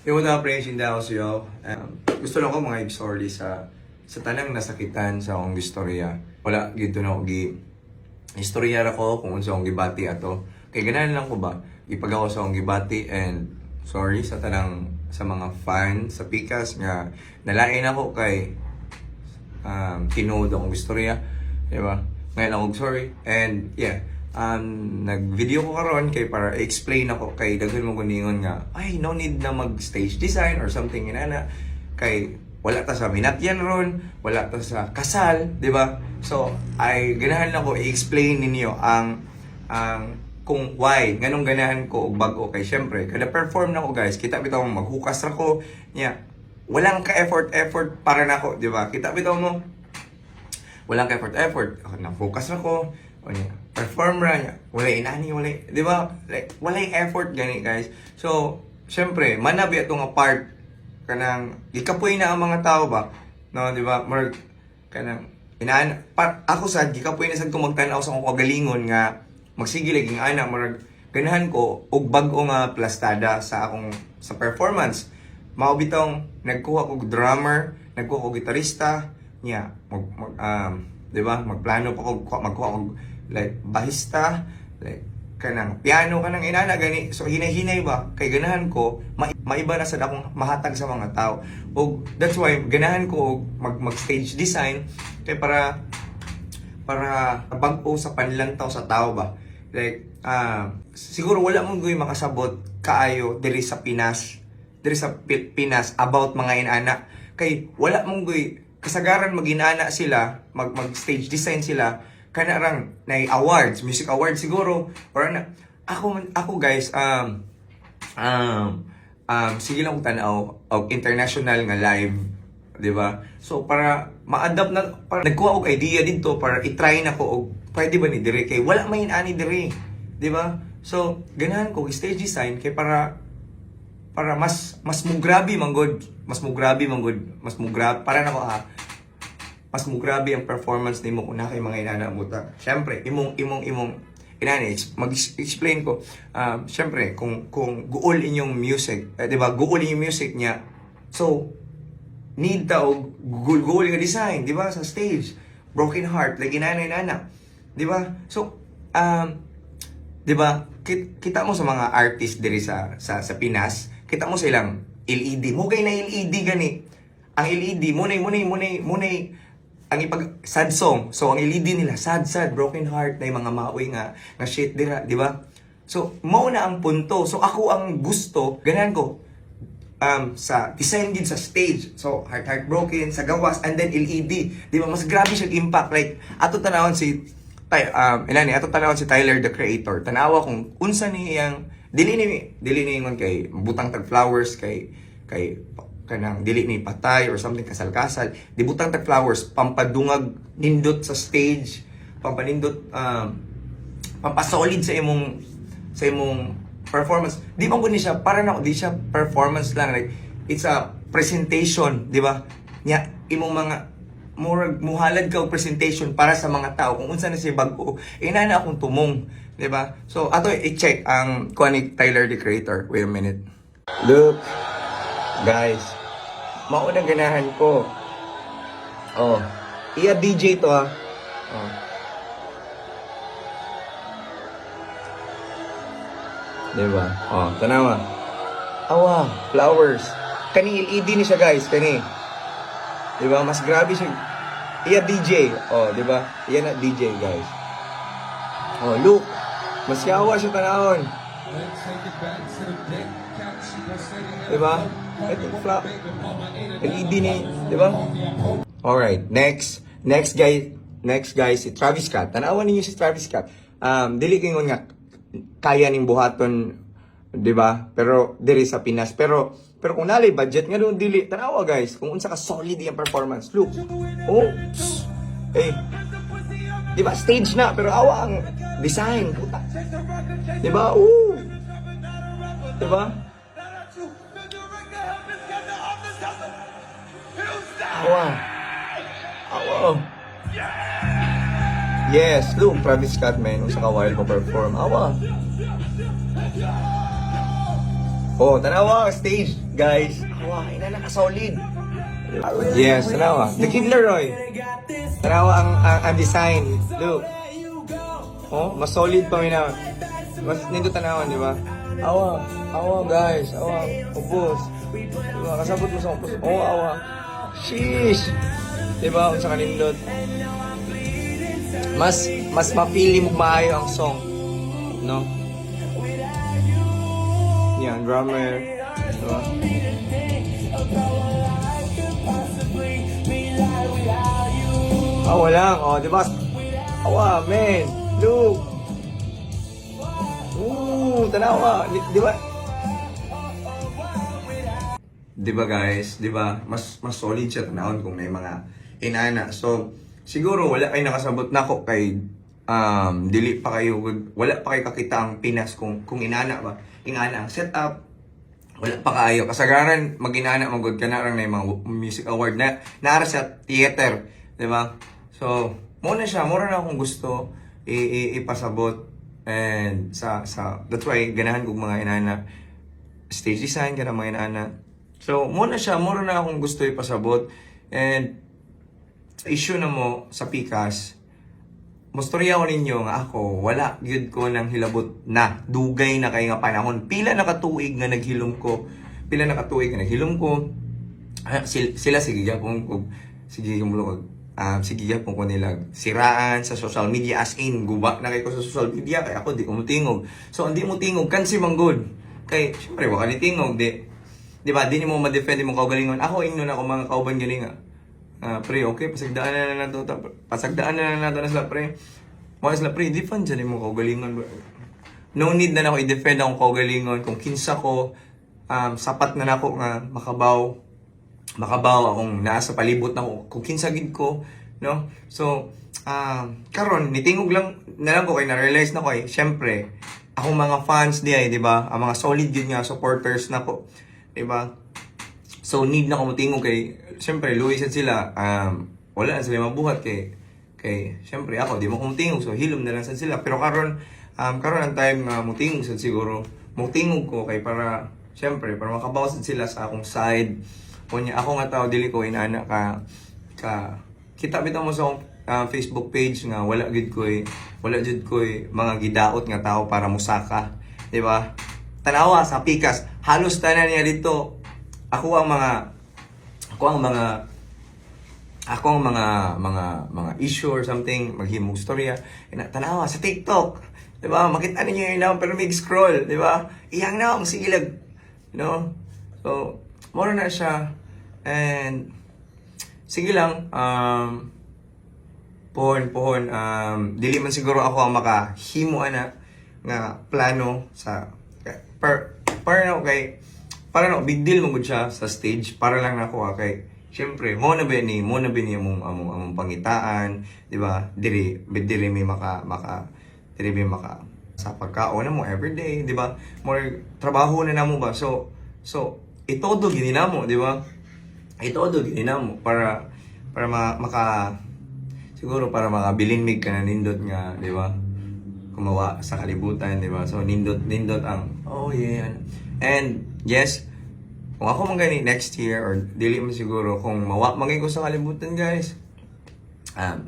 Yung mga appreciation daw sa iyo. Gusto lang ko mga sorry sa tanang nasakitan sa akong istorya. Wala gito na ako istorya ra ko kung unsa akong gibati ato. Kay ganahan lang ko ba ipag ako sa akong gibati and sorry sa tanang sa mga fan sa Pikas nga nalain ako kay tinuod akong istorya, di ba? Ngayon ako sorry and yeah. Nag-video ko karon kay para explain ako kay daghan mo guningon nga ay no need na mag-stage design or something inana kay wala ta sa minatyan ron, wala ta sa kasal, di ba? So, ay ganahan lang ko i-explain ninyo ang kung why nganong ganahan ko og bag-o kay syempre kada perform na ko guys, kita bitaw maghukas ra ko nya walang ka effort para nako, di ba? Kita bitaw mo walang ka effort na focus ra ko o niya perform ra niya wala inani wala, di ba? Like wala effort gani guys. So syempre manabi ato nga part kanang gikapoy na ang mga tao ba, no, di ba? Mer kanang ako sad gikapoy na sad ko magtan-aw sa akong kagalingon nga magsige lagi nga ana marag ganahan ko og bag-o nga plastada sa akong sa performance. Mao bitong nagkuha ko drummer, nagkuha ko gitarista niya di ba? Magplano pa ko magkuha ko like bahista, like kanang piano kanang inana gani. So hinay-hinay ba kay ganahan ko maiba na sad akong mahatag sa mga tao. Og that's why ganahan ko mag stage design kay para bag-o sa panlantaw sa tao ba. Like siguro wala mong goy makasabot kaayo diri sa Pinas about mga inana kay wala mong goy kasagaran mag-inana sila mag stage design sila kana rang na awards, music awards siguro or na ako guys sige lang ko tanaw og international nga live, di ba? So para ma-adapt na para nagkuha og idea dito para i-try na ko og pwede ba ni dire kay wala may ani dire, di ba? So ganahan ko stage design kay para mas mugrabe man god, mas mugrabe para nako mas mugrabe ang performance nimo kung na kay mga inana buta. Syempre imong inani mag-explain ko syempre kung guol inyong music, di ba? Guol inyong music niya. So need ta og guol nga design, di ba? Sa stage broken heart like inana, di ba? So di ba kita mo sa mga artist diri sa Pinas, kita mo silang LED mo kay na LED gani. Ang LED mo nay ang ipag sad song. So ang LED nila sad broken heart na mga maoy nga shit dira, di ba? So mao na ang punto. So ako ang gusto ganahan ko sa design gid sa stage. So heart broken sa gawas and then LED, di ba? Mas grabe siya impact like ato tanawon si Tyler the Creator. Tanawa kung unsa ni iyang dili ni ingon kay butang tag flowers kay kanang dili ni patay or something kasal-kasal. Di butang tag flowers pampadungag nindot sa stage, pampanindot pampasolid sa imong performance. Di man gud ni siya para na di siya performance lang, like it's a presentation, di ba? Nya imong mga muhalad ka og presentation para sa mga tao kung unsa na siya bag-o inana akong tumong, di ba? So ato i-check ang kuha ni Tyler the Creator. Wait a minute. Look guys, maunang ganahan ko. Oh, iya DJ to ah. Oh. Diba? Oh, tanawa. Awa, flowers. Kani LED ni siya guys, kani. Diba? Mas grabe siya. Iya DJ. Oh, diba? Iya na DJ guys. Oh, look. Mas yawa siya tanawon. Diba? Ito LED ni, diba? Alright, next guys si Travis Scott. Tanawan niyo si Travis Scott. Dili kingon nga kaya ning buhaton, diba? Pero diri sa Pinas. Pero kung nalay budget nga doon dili, tanawa guys kung unsa ka solid yung performance. Look. Oh. Eh. Diba stage na pero awa ang design, puta. Diba? Oh. Diba? Awa. Yes, look, Travis Scott man, sa ka-wild mo perform. Awa. Oh, tanawa stage, guys. Awa, ina naka-solid. Yes, tanawa. The Kid Leroy. Tanawa ang design. Look. Oh, mas solid pa mina. Mas nito tanawan, di ba? Awa guys. Awa, upos. Diba, kasabot mo sa upos. Oh, awa. Sheesh. Diba, kung sa kanindot. Mas mapili mo maayo ang song. No? Yan, drummer. Diba? Awa lang. Oh, diba? Awa, man. Look. Tanawa. Diba? Diba guys? Diba? Mas solid siya tanawon kung may mga inana. So, siguro wala kayo nakasabot na ako kay dili pa kayo, wala pa kayo kakita ang Pinas kung inana ba. Ingana ang setup. Wala pa kayo. Kasagaran, mag-inana, mag-good ka na rin na yung mga music award na naara sa theater. Diba? So, muna siya. Mura na akong gusto ipasabot. And that's why ganahan kong mga inana. Stage design, ka mga inana. So, muna siya. Mura na akong gusto ipasabot. And, issue na mo sa Pikas, mustorya ko ninyo nga ako, wala gyud ko ng hilabot na dugay na kay nga panahon. Pila nakatuig nga naghilom ko. Sila sige gyapon ko sige gyapon ko nila siraan sa social media as in guba na kay ko sa social media kay ako di ko mutingog. So hindi mo tingog kan si manggod. Kay syempre wa ka ni tingog di ba di mo ma-defend mo kaugalingon. Ako ingno na ako mga kauban gani nga. Pre, okay, pasagdaan na nato na sila, pre. Mga sila, pre, di fan dyan yung kaugalingon. No need na ako i-defend akong kaugalingon. Kung kinsa ko, sapat na nako nga makabaw akong nasa palibot na ko. Kung kinsa gid ko, no? So, karon nitingog lang na lang ko kay na-realize na ko syempre, akong mga fans di ba? Ang mga solid yun nga supporters na ko, di ba? So, need na ko mutingog kay siyempre, Luis at sila, wala na sila mabuhat kay siyempre ako, di mo kong tingog, so hilom na lang sa sila. Pero karon ang time nga mutingog sa siguro, mutingog ko kay para, siyempre, para makabawas sila sa akong side. Kunya, ako nga tao, dili ko inana kita bitaw mo sa akong Facebook page nga, wala jud ko mga gidaot nga tao para musaka. Di ba? Tanawa sa Pikas, halos tanan niya dito, ako ang mga issue or something, maghimong storya, tanawa sa TikTok, di ba? Makita ninyo yun naman, pero may scroll, di ba? Iyang na, sigilag, you know? So, mura na siya, and, sige lang, pohon, dili man siguro ako ang makahimo nga plano sa, para no big deal mo gud siya sa stage para lang nako kay syempre mo na ba ni among pangitaan, di ba? Diri may maka sa pagkaon na mo everyday, di ba? More trabaho na namo ba? So itodo gini namo, di ba? Itodo gini namo para siguro para makabilinmig ka na nindot nga, di ba? Kumawa sa kalibutan, di ba? So nindot ang oh yeah. And yes, kung ako man gani next year or dili man siguro kung mawa magay ko sa kalibutan, guys.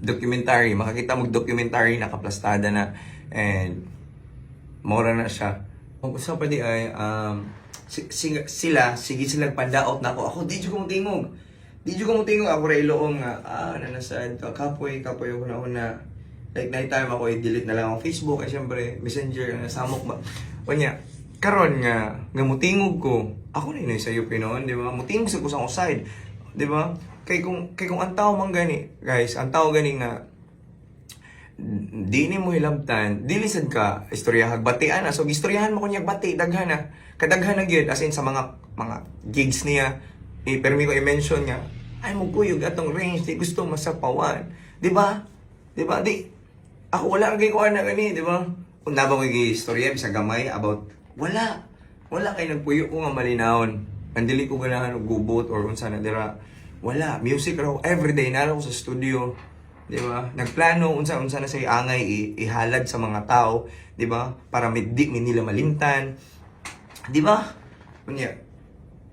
Documentary, makakita mo documentary nakaplastada na and mura na siya. Kung gusto pa di ay sige silang pandaot na ako. Ako di ko mo tingog. Ako ra iloong nga nanasad to kapoy ako na like night time ako i-delete na lang ang Facebook ay syempre Messenger na samok ba. Kunya karon nga mutingog ko, ako na inay sayo pinoon, di ba? Mutingog sa kusang side, di ba? Kay kung ang tao man gani, guys, ang tao gani nga di ni mo hilabtan, dilisad ka istorya hagbatian na. So istoryahan mo kunya bati daghan na. Kadaghan na gyud as in sa mga gigs niya. Permi ko i-mention nga, ay mo kuyog atong range, di gusto masapawan. Di ba? Di ako wala kay ko ana gani, di ba? Kung nabang ko istorya sa gamay about wala kay nagpuyo ko nga malinawon. Andili ko ganahan og gubot or unsa na dira. Wala, music raw everyday na ako sa studio, di ba? Nagplano unsa na say angay ihalad sa mga tao, di ba? Para di nila malimtan. Di ba? Kunya,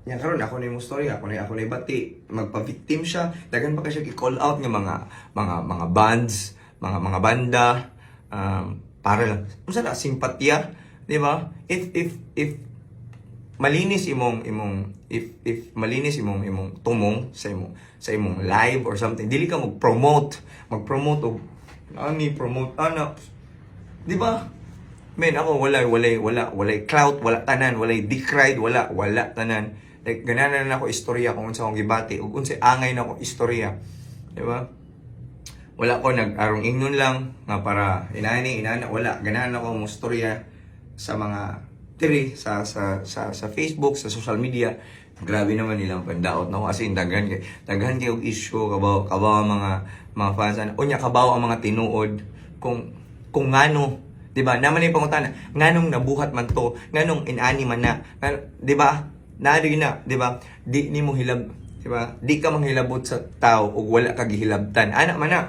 nya karon ako na yung story, ako na bati, magpa-victim siya, daghan pa ka siya i-call out ng mga bands, mga banda, para lang unsa na simpatya, di ba? If malinis imong if malinis imong tumong sa imong live or something, dili ka mag-promote og promote ana, di ba? Men, ako walay clout, wala tanan, walay decried, wala tanan. Like, gananan na ako istorya kung unsa akong gibati, ug unsa angay na ako istorya. Di ba? Wala ko nag-arong ingnon lang, nga para inana, wala. Gananan ako mong istorya sa mga tiri, sa Facebook, sa social media. Grabe naman nilang pandaot na ako. As in, daghan kay og issue, kabaw ang mga fans. Unya, kabaw ang mga tinuod, kung ngano, di ba? Naman yung pangutana, nganong nabuhat man to, nganong inani man na, di ba? Nari na, di ba? Di ni mo hilab, di ba? Di ka manghilabot sa tao ug wala ka gihilabtan. Ana man na,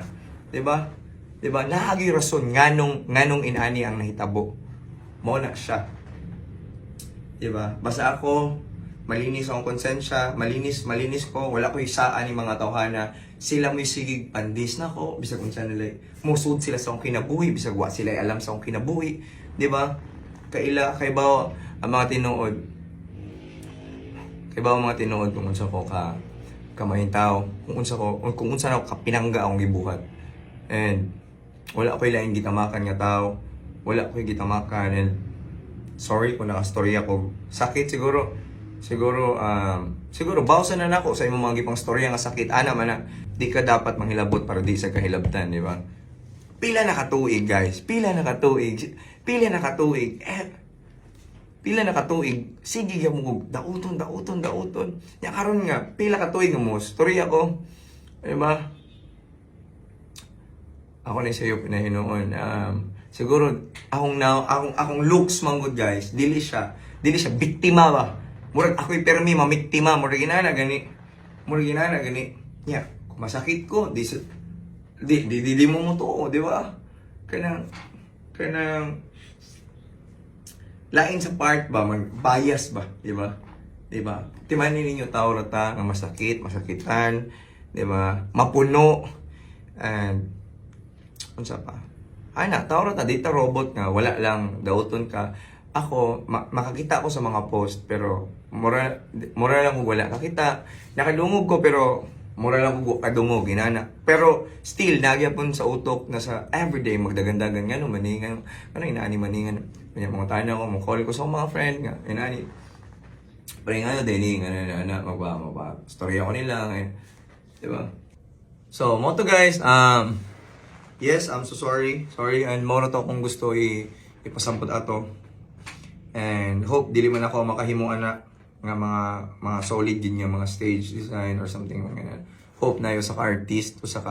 di ba? Di ba? Naagi rason nganong inani ang nahitabo. Mao na siya. Di ba? Basta ako malinis akong konsensya, malinis ko, wala ko isaan ni mga tawhana. Sila may sigig pandis na ko, bisag unsa nila musud sila sa akong kinabuhi, bisag wa sila alam sa akong kinabuhi, di ba? Kay ba ang mga tinuod? Kay ba ang mga tinuod kung unsa ko ka maayong tao, kung unsa na ako kapinangga akong gibuhat. And wala ko ilaing gitamakan nga tao, wala ko gitamakan, and sorry kung nakastorya ko. Sakit siguro bawsan na nako sa imong mga gipang storya nga sakit. Ana man na, di ka dapat manghilabot para di sa kahilabtan, di ba? Pila na katuig, guys. Pila na katuig. Sige ka mo dauton. Nya karon nga pila katuig mo storya ko. Di ba? Ako na sayo pinahinoon. Siguro akong looks man good, guys. Dili siya biktima ba. Murag ako'y permi mamiktima, murag ginana gani. Nya, kung masakit ko, di mo to, di ba? Kanang lain sa part ba, bias ba, di ba? Di ba? Timanin ninyo tao rata nga masakitan, di ba? Mapuno, and unsa pa? Ana, tao rata dito robot nga, wala lang dauton ka. Ako, makakita ko sa mga post, pero mura lang kung wala nakita. Nakadungog ko, pero mura lang kung kadungog, ginana. Pero still, nagyapon sa utok na sa everyday magdagandagan nga no, maningan. Ano inaani maningan? Kanya mga tayo ko, call ko sa mga friend nga, inaani. Pero nga dili nga na magba storya ko nila ngayon. Diba? So, mo to guys, yes, I'm so sorry. Sorry, and moro to kung gusto ipasampot ato. And hope dili man ako makahimuan na nga mga solid din yung mga stage design or something like that. Hope na yo sa artist o sa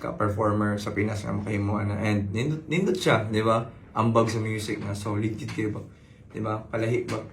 ka-performer sa Pinas nga makahimuan na. And nindot siya, di ba? Ambag sa music na solid kit kayo ba? Di ba? Palahi ba?